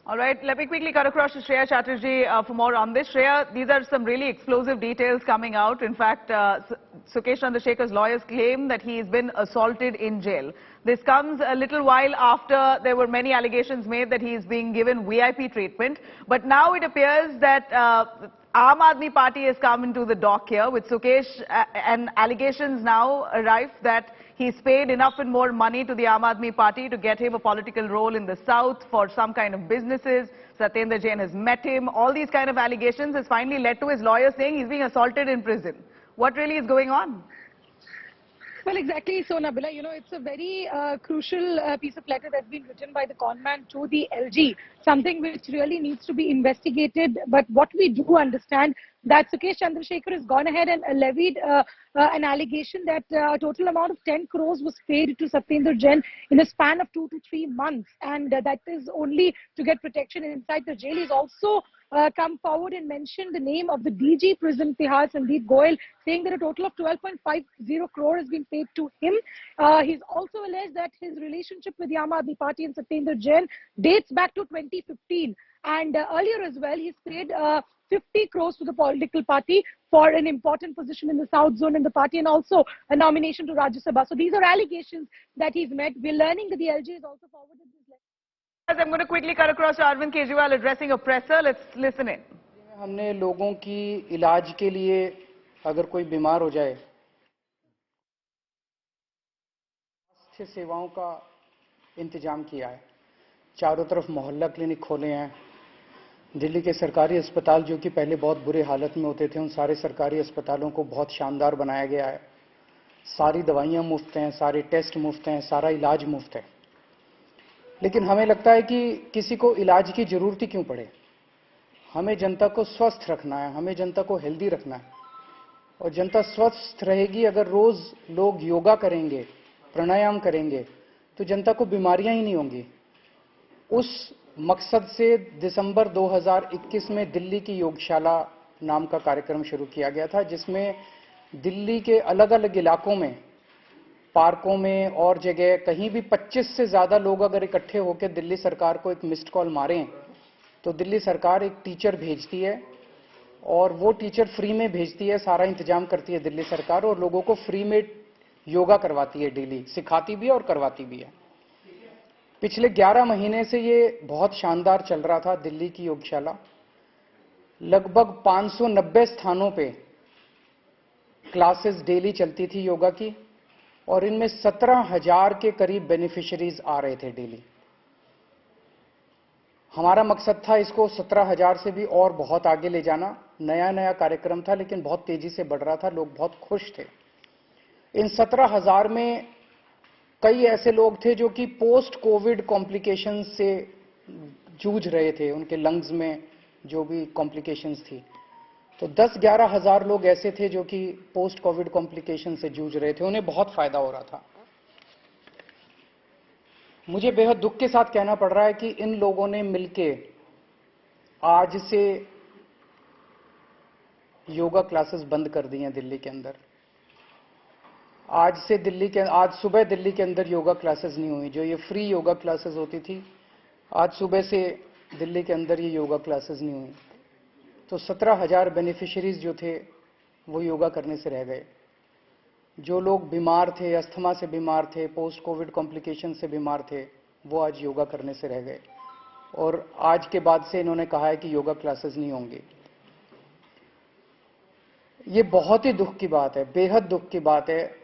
All right, let me quickly cut across to Shreya Chatterjee for more on this. Shreya, these are some really explosive details coming out. In fact, Sukesh Chandrasekhar's lawyers claim that he's been assaulted in jail. This comes a little while after there were many allegations made that he's being given VIP treatment. But now it appears that Aam Aadmi Party has come into the dock here with Sukesh and allegations now arrive that he's paid enough and more money to the Aam Aadmi Party to get him a political role in the south for some kind of businesses. Satyendra Jain has met him. All these kind of allegations has finally led to his lawyer saying he's being assaulted in prison. What really is going on? Well, exactly so, Nabila. You know, it's a very crucial piece of letter that's been written by the conman to the LG, something which really needs to be investigated. But what we do understand that Sukesh Chandrasekhar has gone ahead and levied an allegation that a total amount of 10 crores was paid to Satyendra Jain in a span of 2 to 3 months. And that is only to get protection inside the jail. He's also come forward and mentioned the name of the DG prison, Tihar, Sandeep Goyal, saying that a total of 12.50 crore has been paid to him. He's also alleged that his relationship with the Aam Aadmi Party and Satyendra Jain dates back to 2015. And earlier as well, he's paid 50 crores to the political party for an important position in the South Zone in the party and also a nomination to Rajya Sabha. So these are allegations that he's met. We're learning that the LG is also forwarded this letter. I'm going to quickly cut across to Arvind Kejriwal addressing a presser. Let's listen in. हमने लोगों की इलाज के लिए अगर कोई बीमार हो जाए, स्वास्थ्य सेवाओं का इंतजाम किया है। चारों तरफ मोहल्ला क्लिनिक खोले हैं। दिल्ली के सरकारी अस्पताल जो कि पहले बहुत बुरे हालत में होते थे, उन सारे सरकारी अस्पतालों को बहुत शानदार बनाया गया है। सारी दवाइयां मुफ्त हैं, सारे टेस्ट मुफ्त हैं, सारा इलाज मुफ्त है। लेकिन हमें लगता है कि किसी को इलाज की जरूरत ही क्यों पड़े। हमें जनता को स्वस्थ रखना है, हमें जनता को हेल्दी रखना है। और जनता स्वस्थ रहेगी अगर रोज लोग योगा करेंगे, प्राणायाम करेंगे, तो जनता को बीमारियां ही नहीं होंगी। उस मकसद से दिसंबर 2021 में दिल्ली की योगशाला नाम का कार्यक्रम शुरू किया गया था, जिसमें दिल्ली के अलग अलग इलाकों में, पार्कों में और जगह कहीं भी 25 से ज्यादा लोग अगर इकट्ठे होकर दिल्ली सरकार को एक मिस्ड कॉल मारें, तो दिल्ली सरकार एक टीचर भेजती है और वो टीचर फ्री में भेजती है, सारा इंतजाम करती है दिल्ली सरकार और लोगों को फ्री में योगा करवाती है, डेली सिखाती भी है और करवाती भी है। पिछले 11 महीने से ये बहुत शानदार चल रहा था दिल्ली की योगशाला। लगभग 590 स्थानों पे क्लासेस डेली चलती थी योगा की और इनमें 17,000 के करीब बेनिफिशियरीज आ रहे थे डेली। हमारा मकसद था इसको 17,000 से भी और बहुत आगे ले जाना। नया नया कार्यक्रम था लेकिन बहुत तेजी से बढ़ रहा था, लोग बहुत खुश थे। इन 17,000 में कई ऐसे लोग थे जो कि पोस्ट कोविड कॉम्प्लिकेशंस से जूझ रहे थे, उनके लंग्स में जो भी कॉम्प्लिकेशंस थी। तो 10-11 हजार लोग ऐसे थे जो कि पोस्ट कोविड कॉम्प्लिकेशन से जूझ रहे थे, उन्हें बहुत फायदा हो रहा था। मुझे बेहद दुख के साथ कहना पड़ रहा है कि इन लोगों ने मिलके आज से योगा क्लासेस बंद कर दी हैं दिल्ली के अंदर। आज सुबह दिल्ली के अंदर योगा क्लासेस नहीं हुई। जो ये फ्री योगा क्लासेस होती थी, आज सुबह से दिल्ली के अंदर ये योगा क्लासेस नहीं हुई। तो 17,000 बेनिफिशियरीज जो थे वो योगा करने से रह गए। जो लोग बीमार थे, अस्थमा से बीमार थे, पोस्ट कोविड कॉम्प्लिकेशन से बीमार थे, वो आज योगा करने से रह गए। और आज के बाद से इन्होंने कहा है कि योगा क्लासेस नहीं होंगी। ये बहुत ही दुख की बात है, बेहद दुख की बात है।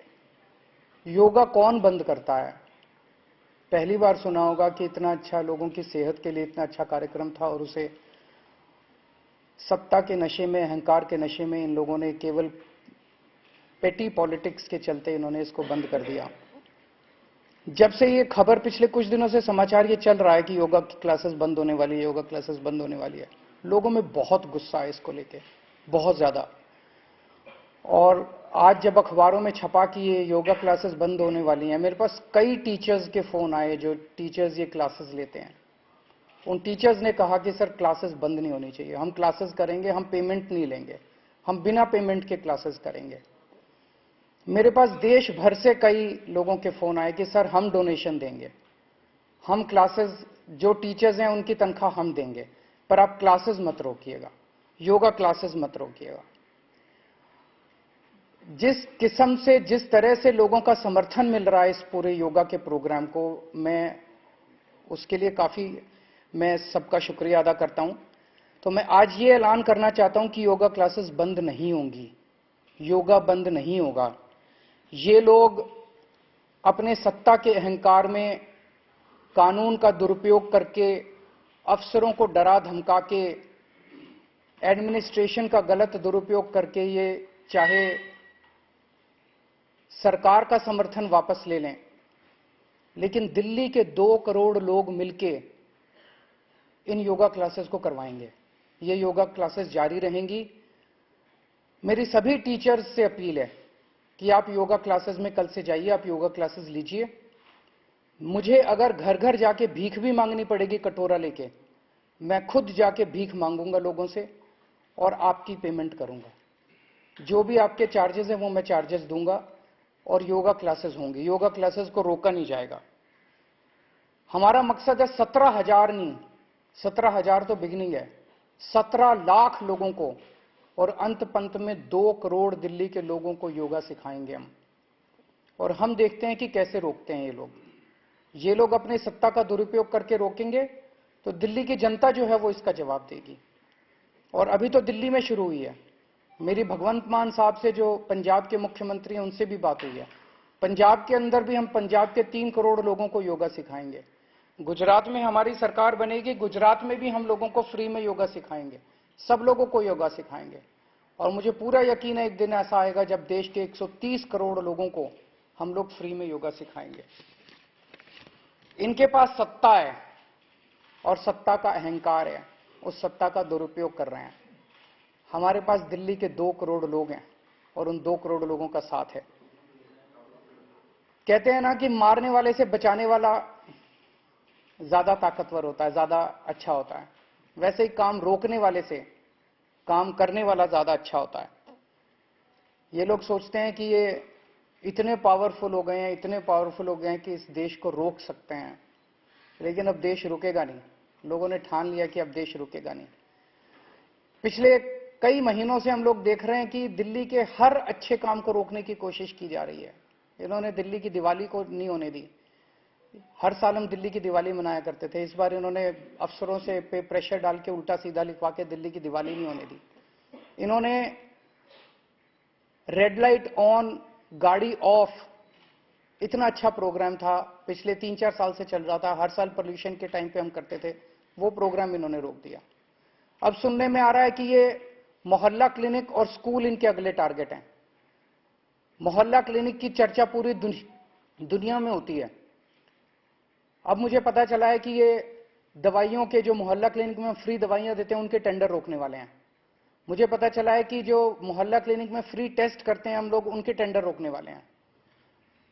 योगा कौन बंद करता है? पहली बार सुना होगा कि इतना अच्छा लोगों की सेहत के लिए इतना अच्छा कार्यक्रम था और उसे सत्ता के नशे में, अहंकार के नशे में इन लोगों ने केवल पेटी पॉलिटिक्स के चलते इन्होंने इसको बंद कर दिया। जब से ये खबर पिछले कुछ दिनों से समाचार ये चल रहा है कि योगा क्लासेस बंद होने वाली है, योगा क्लासेस बंद होने वाली है, लोगों में बहुत गुस्सा है इसको लेके, बहुत ज्यादा। और आज जब अखबारों में छपा कि ये योगा क्लासेस बंद होने वाली हैं, मेरे पास कई टीचर्स के फोन आए जो टीचर्स ये क्लासेस लेते हैं। उन टीचर्स ने कहा कि सर क्लासेस बंद नहीं होनी चाहिए, हम क्लासेस करेंगे, हम पेमेंट नहीं लेंगे, हम बिना पेमेंट के क्लासेस करेंगे। मेरे पास देश भर से कई लोगों के फोन आए कि सर हम डोनेशन देंगे, हम क्लासेस जो टीचर्स हैं उनकी तनख्वाह हम देंगे, पर आप क्लासेस मत रोकिएगा, योगा क्लासेस मत रोकिएगा। जिस किस्म से, जिस तरह से लोगों का समर्थन मिल रहा है इस पूरे योगा के प्रोग्राम को, मैं उसके लिए काफी मैं सबका शुक्रिया अदा करता हूं। तो मैं आज ये ऐलान करना चाहता हूं कि योगा क्लासेस बंद नहीं होंगी, योगा बंद नहीं होगा। ये लोग अपने सत्ता के अहंकार में कानून का दुरुपयोग करके, अफसरों को डरा धमका के, एडमिनिस्ट्रेशन का गलत दुरुपयोग करके ये चाहे सरकार का समर्थन वापस ले लें, लेकिन दिल्ली के 2 करोड़ लोग मिलके इन योगा क्लासेस को करवाएंगे। ये योगा क्लासेस जारी रहेंगी। मेरी सभी टीचर्स से अपील है कि आप योगा क्लासेस में कल से जाइए, आप योगा क्लासेस लीजिए। मुझे अगर घर घर जाके भीख भी मांगनी पड़ेगी कटोरा लेके, मैं खुद जाके भीख मांगूंगा लोगों से और आपकी पेमेंट करूंगा। जो भी आपके चार्जेस हैं वो मैं चार्जेस दूंगा और योगा क्लासेस होंगी। योगा क्लासेस को रोका नहीं जाएगा। हमारा मकसद है 17,000 नहीं, 17,000 तो बिगनिंग है, 17 लाख लोगों को, और अंत पंत में 2 करोड़ दिल्ली के लोगों को योगा सिखाएंगे हम। और हम देखते हैं कि कैसे रोकते हैं ये लोग। ये लोग अपनी सत्ता का दुरुपयोग करके रोकेंगे तो दिल्ली की जनता जो है वो इसका जवाब देगी। और अभी तो दिल्ली में शुरू हुई है। मेरी भगवंत मान साहब से, जो पंजाब के मुख्यमंत्री हैं, उनसे भी बात हुई है। पंजाब के अंदर भी हम पंजाब के 3 करोड़ लोगों को योगा सिखाएंगे। गुजरात में हमारी सरकार बनेगी, गुजरात में भी हम लोगों को फ्री में योगा सिखाएंगे, सब लोगों को योगा सिखाएंगे। और मुझे पूरा यकीन है एक दिन ऐसा आएगा जब देश के 130 करोड़ लोगों को हम लोग फ्री में योगा सिखाएंगे। इनके पास सत्ता है और सत्ता का अहंकार है, उस सत्ता का दुरुपयोग कर रहे हैं। हमारे पास दिल्ली के 2 करोड़ लोग हैं और उन 2 करोड़ लोगों का साथ है। कहते हैं ना कि मारने वाले से बचाने वाला ज्यादा ताकतवर होता है, ज्यादा अच्छा होता है। वैसे ही काम रोकने वाले से काम करने वाला ज्यादा अच्छा होता है। ये लोग सोचते हैं कि ये इतने पावरफुल हो गए हैं, इतने पावरफुल हो गए हैं कि इस देश को रोक सकते हैं, लेकिन अब देश रुकेगा नहीं। लोगों ने ठान लिया कि अब देश रुकेगा नहीं। पिछले कई महीनों से हम लोग देख रहे हैं कि दिल्ली के हर अच्छे काम को रोकने की कोशिश की जा रही है। इन्होंने दिल्ली की दिवाली को नहीं होने दी। हर साल हम दिल्ली की दिवाली मनाया करते थे। इस बार इन्होंने अफसरों से पे प्रेशर डाल के उल्टा सीधा लिखवा के दिल्ली की दिवाली नहीं होने दी। इन्होंने रेड लाइट ऑन, गाड़ी ऑफ, इतना अच्छा प्रोग्राम था, पिछले 3-4 साल से चल रहा था, हर साल पोल्यूशन के टाइम पे हम करते थे, वो प्रोग्राम इन्होंने रोक दिया। अब सुनने में आ रहा है कि ये मोहल्ला क्लिनिक और स्कूल इनके अगले टारगेट हैं। मोहल्ला क्लिनिक की चर्चा पूरी दुनिया में होती है। अब मुझे पता चला है कि ये दवाइयों के, जो मोहल्ला क्लिनिक में फ्री दवाइयां देते हैं, उनके टेंडर रोकने वाले हैं। मुझे पता चला है कि जो मोहल्ला क्लिनिक में फ्री टेस्ट करते हैं हम लोग, उनके टेंडर रोकने वाले हैं।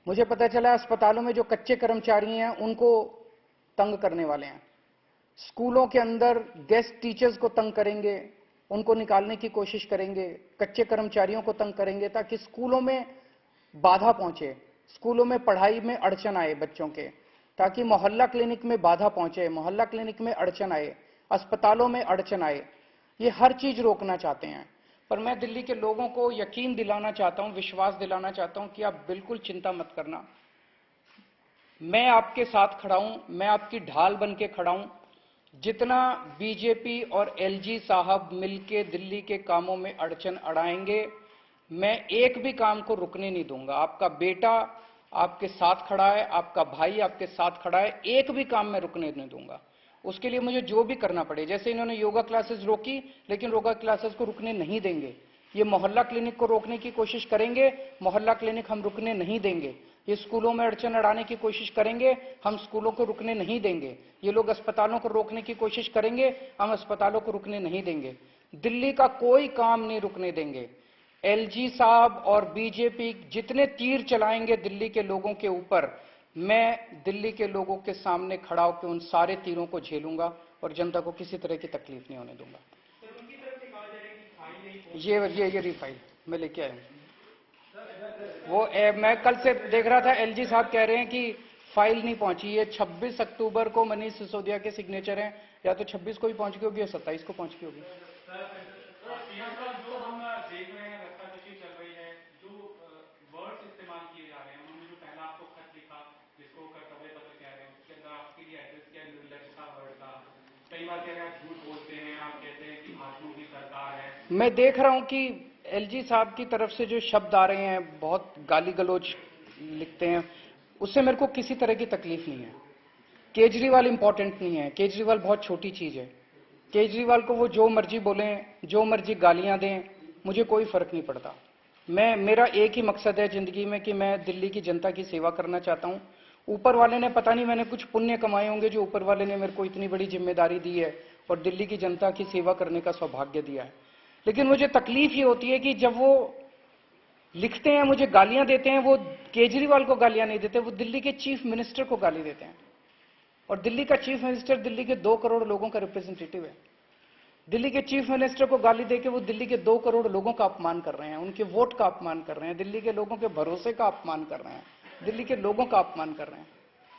मुझे पता चला है अस्पतालों में जो कच्चे कर्मचारी हैं उनको तंग करने वाले हैं। स्कूलों के अंदर गेस्ट टीचर्स को तंग करेंगे, उनको निकालने की कोशिश करेंगे, कच्चे कर्मचारियों को तंग करेंगे ताकि स्कूलों में बाधा पहुंचे, स्कूलों में पढ़ाई में अड़चन आए बच्चों के, ताकि मोहल्ला क्लिनिक में बाधा पहुंचे, मोहल्ला क्लिनिक में अड़चन आए, अस्पतालों में अड़चन आए। ये हर चीज रोकना चाहते हैं। पर मैं दिल्ली के लोगों को यकीन दिलाना चाहता हूं, विश्वास दिलाना चाहता हूं कि आप बिल्कुल चिंता मत करना। मैं आपके साथ खड़ा हूं, मैं आपकी ढाल बन के खड़ा हूं। जितना बीजेपी और एलजी साहब मिलके दिल्ली के कामों में अड़चन अड़ाएंगे, मैं एक भी काम को रुकने नहीं दूंगा। आपका बेटा आपके साथ खड़ा है, आपका भाई आपके साथ खड़ा है, एक भी काम में रुकने नहीं दूंगा। उसके लिए मुझे जो भी करना पड़े, जैसे इन्होंने योगा क्लासेस रोकी, लेकिन योगा क्लासेस को रुकने नहीं देंगे। ये मोहल्ला क्लिनिक को रोकने की कोशिश करेंगे, मोहल्ला क्लिनिक हम रुकने नहीं देंगे। ये स्कूलों में अड़चन अड़ाने की कोशिश करेंगे, हम स्कूलों को रुकने नहीं देंगे। ये लोग अस्पतालों को रोकने की कोशिश करेंगे, हम अस्पतालों को रुकने नहीं देंगे। दिल्ली का कोई काम नहीं रुकने देंगे। एलजी साहब और बीजेपी जितने तीर चलाएंगे दिल्ली के लोगों के ऊपर, मैं दिल्ली के लोगों के सामने खड़ा होकर उन सारे तीरों को झेलूंगा और जनता को किसी तरह की तकलीफ नहीं होने दूंगा। ये रिफाइल मैं लेके आया हूं। वो मैं कल से देख रहा था, एलजी साहब कह रहे हैं कि फाइल नहीं पहुंची। ये 26 अक्टूबर को मनीष सिसोदिया के सिग्नेचर हैं, या तो 26 को ही पहुंच गई होगी या 27 को पहुंच गई होगी। जो हम देख रहे हैं, रस्साकशी चल रही है, जो वर्ड्स इस्तेमाल किए जा रहे हैं, उन्होंने जो पहला आपको खत लिखा जिसको कर्तव्य पत्र कह रहे हैं, उसके अंदर आपके लिए एड्रेस किया निर्लजता वर्ड का। कई बार कह रहे हैं झूठ बोलते हैं, आप कहते हैं कि भाजपा की सरकार है। मैं देख रहा हूं कि एलजी साहब की तरफ से जो शब्द आ रहे हैं, बहुत गाली गलौज लिखते हैं, उससे मेरे को किसी तरह की तकलीफ नहीं है। केजरीवाल इंपॉर्टेंट नहीं है, केजरीवाल बहुत छोटी चीज है। केजरीवाल को वो जो मर्जी बोलें, जो मर्जी गालियां दें, मुझे कोई फर्क नहीं पड़ता। मेरा एक ही मकसद है जिंदगी में कि मैं दिल्ली की जनता की सेवा करना चाहता हूं। ऊपर वाले ने पता नहीं मैंने कुछ पुण्य कमाए होंगे जो ऊपर वाले ने मेरे को इतनी बड़ी जिम्मेदारी दी है और दिल्ली की जनता की सेवा करने का सौभाग्य दिया है। लेकिन मुझे तकलीफ ये होती है कि जब वो लिखते हैं, मुझे गालियां देते हैं, वो केजरीवाल को गालियां नहीं देते, वो दिल्ली के चीफ मिनिस्टर को गाली देते हैं। और दिल्ली का चीफ मिनिस्टर दिल्ली के 2 करोड़ लोगों का रिप्रेजेंटेटिव है। दिल्ली के चीफ मिनिस्टर को गाली देके वो दिल्ली के 2 करोड़ लोगों का अपमान कर रहे हैं, उनके वोट का अपमान कर रहे हैं, दिल्ली के लोगों के भरोसे का अपमान कर रहे हैं, दिल्ली के लोगों का अपमान कर रहे हैं।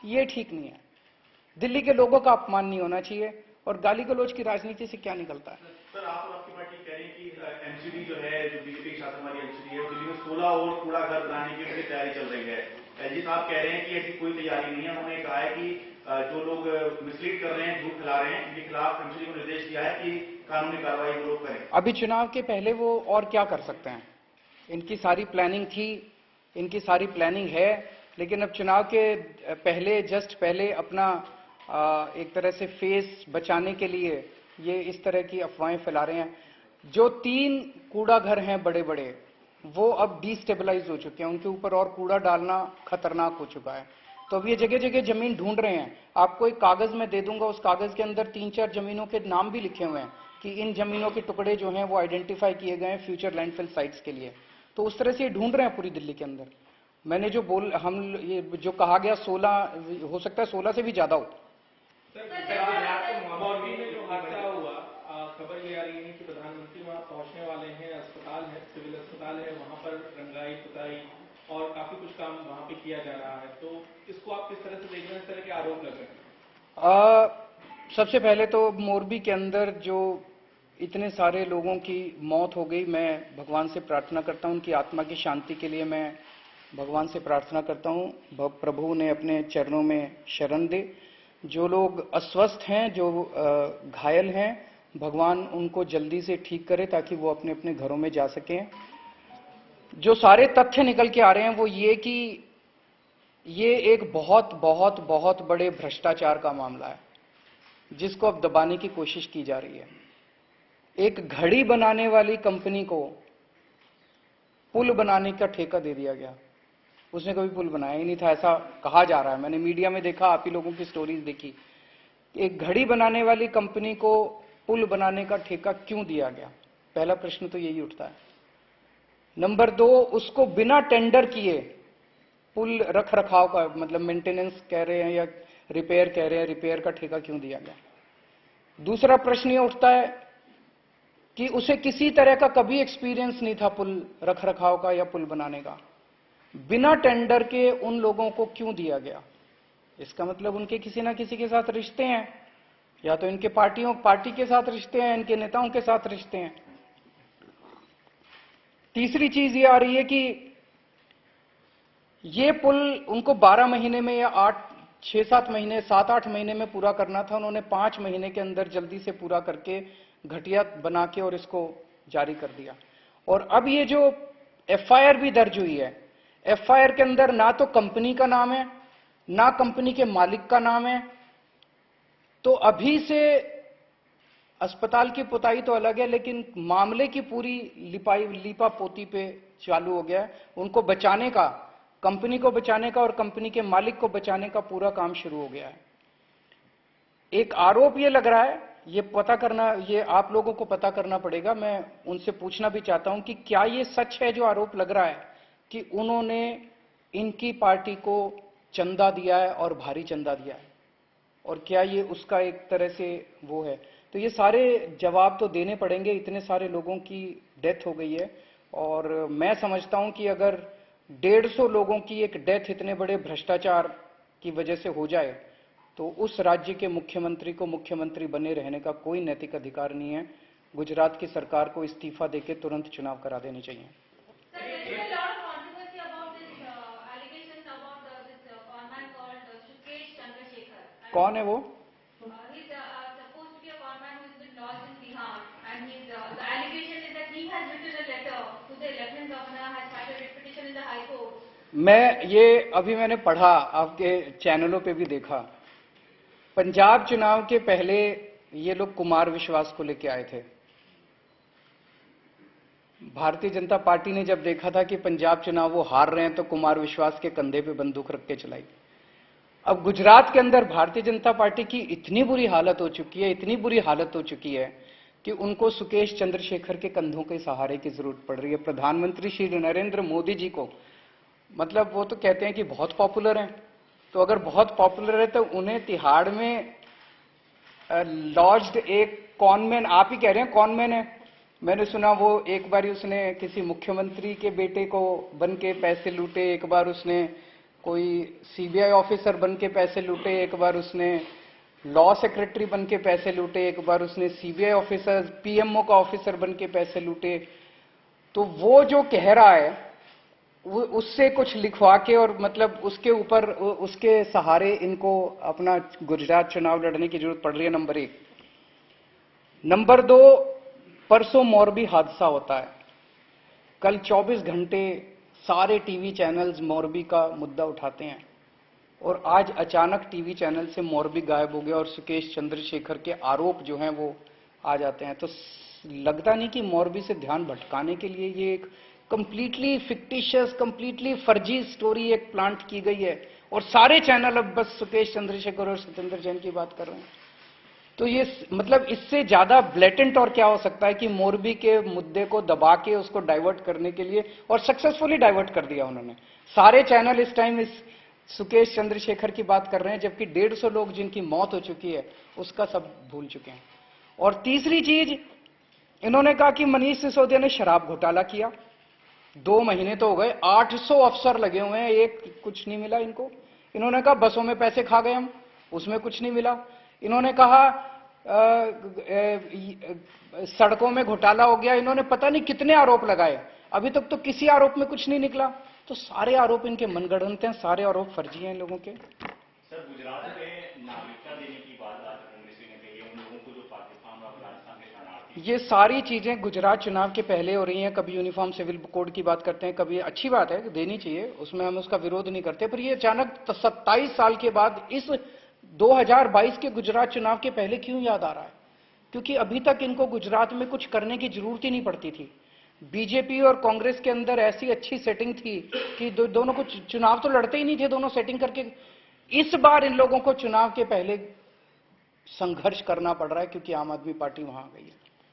ये ठीक नहीं है। दिल्ली के लोगों का अपमान नहीं होना चाहिए। और गाली गलौज की राजनीति से क्या निकलता है? सर, आप और आपकी पार्टी कह रही है कि एनसीडी जो है, जो बीजेपी की शासन वाली एनसीडी है, दिल्ली में 16 और कूड़ा घर बनाने की तैयारी चल रही है। एलजी साहब कह रहे हैं कि ऐसी कोई तैयारी नहीं है। उन्होंने कहा है कि जो लोग मिसलीड कर रहे हैं, झूठ फैला रहे हैं, इनके खिलाफ एनसीडी को निर्देश दिया है कि कानूनी कार्रवाई वो लोग करें। अभी चुनाव के पहले वो और क्या कर सकते हैं? इनकी सारी प्लानिंग थी, इनकी सारी प्लानिंग है, लेकिन अब चुनाव के पहले, जस्ट पहले अपना एक तरह से फेस बचाने के लिए ये इस तरह की अफवाहें फैला रहे हैं। जो 3 कूड़ा घर हैं बड़े बड़े, वो अब डिस्टेबलाइज हो चुके हैं, उनके ऊपर और कूड़ा डालना खतरनाक हो चुका है। तो अब ये जगह जगह जमीन ढूंढ रहे हैं। आपको एक कागज में दे दूंगा, उस कागज के अंदर 3-4 जमीनों के नाम भी लिखे हुए हैं कि इन जमीनों के टुकड़े जो हैं वो आइडेंटिफाई किए गए हैं फ्यूचर लैंडफिल साइट्स के लिए। तो उस तरह से ये ढूंढ रहे हैं पूरी दिल्ली के अंदर। मैंने जो ये जो कहा गया 16, हो सकता है 16 से भी ज्यादा हो। मॉर्निंग में जो हादसा हुआ, खबर ये आ रही है कि प्रधानमंत्री वहां पहुंचने वाले हैं, अस्पताल है, सिविल अस्पताल है, वहां पर रंगाई पुताई और काफी कुछ काम वहां पे किया जा रहा है। तो इसको आप किस तरह से देख रहे हैं? इस तरह के आरोप लग रहे हैं। सबसे पहले तो मोरबी के अंदर जो इतने सारे लोगों की मौत हो गई, मैं भगवान से प्रार्थना करता हूं, उनकी आत्मा की शांति के लिए मैं भगवान से प्रार्थना करता हूं, प्रभु ने अपने चरणों में शरण दे। जो लोग अस्वस्थ हैं, जो घायल हैं, भगवान उनको जल्दी से ठीक करे ताकि वो अपने अपने घरों में जा सकें। जो सारे तथ्य निकल के आ रहे हैं वो ये कि ये एक बहुत बहुत बहुत बड़े भ्रष्टाचार का मामला है जिसको अब दबाने की कोशिश की जा रही है। एक घड़ी बनाने वाली कंपनी को पुल बनाने का ठेका दे दिया गया। उसने कभी पुल बनाया ही नहीं था, ऐसा कहा जा रहा है। मैंने मीडिया में देखा, आप ही लोगों की स्टोरीज देखी। एक घड़ी बनाने वाली कंपनी को पुल बनाने का ठेका क्यों दिया गया? पहला प्रश्न तो यही उठता है। नंबर 2, उसको बिना टेंडर किए पुल रख रखाव का, मतलब मेंटेनेंस कह रहे हैं या रिपेयर कह रहे हैं, रिपेयर का ठेका क्यों दिया गया? दूसरा प्रश्न ये उठता है कि उसे किसी तरह का कभी एक्सपीरियंस नहीं था पुल रख रखाव का या पुल बनाने का। बिना टेंडर के उन लोगों को क्यों दिया गया? इसका मतलब उनके किसी ना किसी के साथ रिश्ते हैं, या तो इनके पार्टी के साथ रिश्ते हैं, इनके नेताओं के साथ रिश्ते हैं। तीसरी चीज ये आ रही है कि ये पुल उनको 12 महीने में या 6-7 महीने, 7-8 महीने में पूरा करना था। उन्होंने 5 महीने के अंदर जल्दी से पूरा करके घटिया बना के और इसको जारी कर दिया। और अब ये जो एफआईआर भी दर्ज हुई है, एफआईआर के अंदर ना तो कंपनी का नाम है, ना कंपनी के मालिक का नाम है। तो अभी से अस्पताल की पुताई तो अलग है, लेकिन मामले की पूरी लीपा पोती पे चालू हो गया है। उनको बचाने का, कंपनी को बचाने का और कंपनी के मालिक को बचाने का पूरा काम शुरू हो गया है। एक आरोप ये लग रहा है, ये पता करना, ये आप लोगों को पता करना पड़ेगा। मैं उनसे पूछना भी चाहता हूं कि क्या ये सच है जो आरोप लग रहा है कि उन्होंने इनकी पार्टी को चंदा दिया है और भारी चंदा दिया है, और क्या ये उसका एक तरह से वो है? तो ये सारे जवाब तो देने पड़ेंगे। इतने सारे लोगों की डेथ हो गई है और मैं समझता हूं कि अगर 150 लोगों की एक डेथ इतने बड़े भ्रष्टाचार की वजह से हो जाए तो उस राज्य के मुख्यमंत्री को मुख्यमंत्री बने रहने का कोई नैतिक अधिकार नहीं है। गुजरात की सरकार को इस्तीफा देकर तुरंत चुनाव करा देने चाहिए। कौन है वो? मैंने पढ़ा, आपके चैनलों पे भी देखा। पंजाब चुनाव के पहले ये लोग कुमार विश्वास को लेके आए थे। भारतीय जनता पार्टी ने जब देखा था कि पंजाब चुनाव वो हार रहे हैं तो कुमार विश्वास के कंधे पे बंदूक रख के चलाई। अब गुजरात के अंदर भारतीय जनता पार्टी की इतनी बुरी हालत हो चुकी है, इतनी बुरी हालत हो चुकी है कि उनको सुकेश चंद्रशेखर के कंधों के सहारे की जरूरत पड़ रही है। प्रधानमंत्री श्री नरेंद्र मोदी जी को, मतलब वो तो कहते हैं कि बहुत पॉपुलर हैं, तो अगर बहुत पॉपुलर है तो उन्हें तिहाड़ में लॉज्ड एक कॉनमैन, आप ही कह रहे हैं कॉनमैन है, मैंने सुना वो एक बार उसने किसी मुख्यमंत्री के बेटे को बन के पैसे लूटे, एक बार उसने कोई सीबीआई ऑफिसर बन के पैसे लूटे, एक बार उसने लॉ सेक्रेटरी बन के पैसे लूटे, एक बार उसने सीबीआई ऑफिसर पीएमओ का ऑफिसर बन के पैसे लूटे। तो वो जो कह रहा है उससे कुछ लिखवा के और मतलब उसके ऊपर उसके सहारे इनको अपना गुजरात चुनाव लड़ने की जरूरत पड़ रही है, नंबर 1। नंबर 2, परसों मोरबी हादसा होता है। कल 24 घंटे सारे टीवी चैनल्स मोरबी का मुद्दा उठाते हैं और आज अचानक टीवी चैनल से मोरबी गायब हो गया और सुकेश चंद्रशेखर के आरोप जो हैं वो आ जाते हैं। तो लगता नहीं कि मोरबी से ध्यान भटकाने के लिए ये एक कंप्लीटली फिक्टिशियस, कंप्लीटली फर्जी स्टोरी एक प्लांट की गई है और सारे चैनल अब बस सुकेश चंद्रशेखर और सत्येंद्र जैन की बात कर रहे हैं। तो ये मतलब इससे ज्यादा ब्लेटेंट और क्या हो सकता है कि मोरबी के मुद्दे को दबा के उसको डाइवर्ट करने के लिए, और सक्सेसफुली डाइवर्ट कर दिया उन्होंने। सारे चैनल इस टाइम इस सुकेश चंद्रशेखर की बात कर रहे हैं, जबकि 150 लोग जिनकी मौत हो चुकी है उसका सब भूल चुके हैं। और तीसरी चीज, इन्होंने कहा कि मनीष सिसोदिया ने शराब घोटाला किया। 2 महीने तो हो गए, 800 अफसर लगे हुए हैं, एक कुछ नहीं मिला इनको। इन्होंने कहा बसों में पैसे खा गए हम, उसमें कुछ नहीं मिला। इन्होंने कहा सड़कों में घोटाला हो गया। इन्होंने पता नहीं कितने आरोप लगाए, अभी तक तो किसी आरोप में कुछ नहीं निकला। तो सारे आरोप इनके मनगढ़ंत हैं, सारे आरोप फर्जी हैं इन लोगों के। सर, गुजरात में नागरिकता देने की बात कांग्रेस ने कही है, उन लोगों को जो पाकिस्तान और अफगानिस्तान के शरणार्थी, ये सारी चीजें गुजरात चुनाव के पहले हो रही हैं। कभी यूनिफॉर्म सिविल कोड की बात करते हैं, कभी अच्छी बात है देनी चाहिए, उसमें हम उसका विरोध नहीं करते, पर ये अचानक 27 साल के बाद इस 2022 के गुजरात चुनाव के पहले क्यों याद आ रहा है? क्योंकि अभी तक इनको गुजरात में कुछ करने की जरूरत ही नहीं पड़ती थी। बीजेपी और कांग्रेस के अंदर ऐसी अच्छी सेटिंग थी कि दोनों को चुनाव तो लड़ते ही नहीं थे, दोनों सेटिंग करके। इस बार इन लोगों को चुनाव के पहले संघर्ष करना पड़ रहा है क्योंकि आम आदमी पार्टी वहां आ गई है।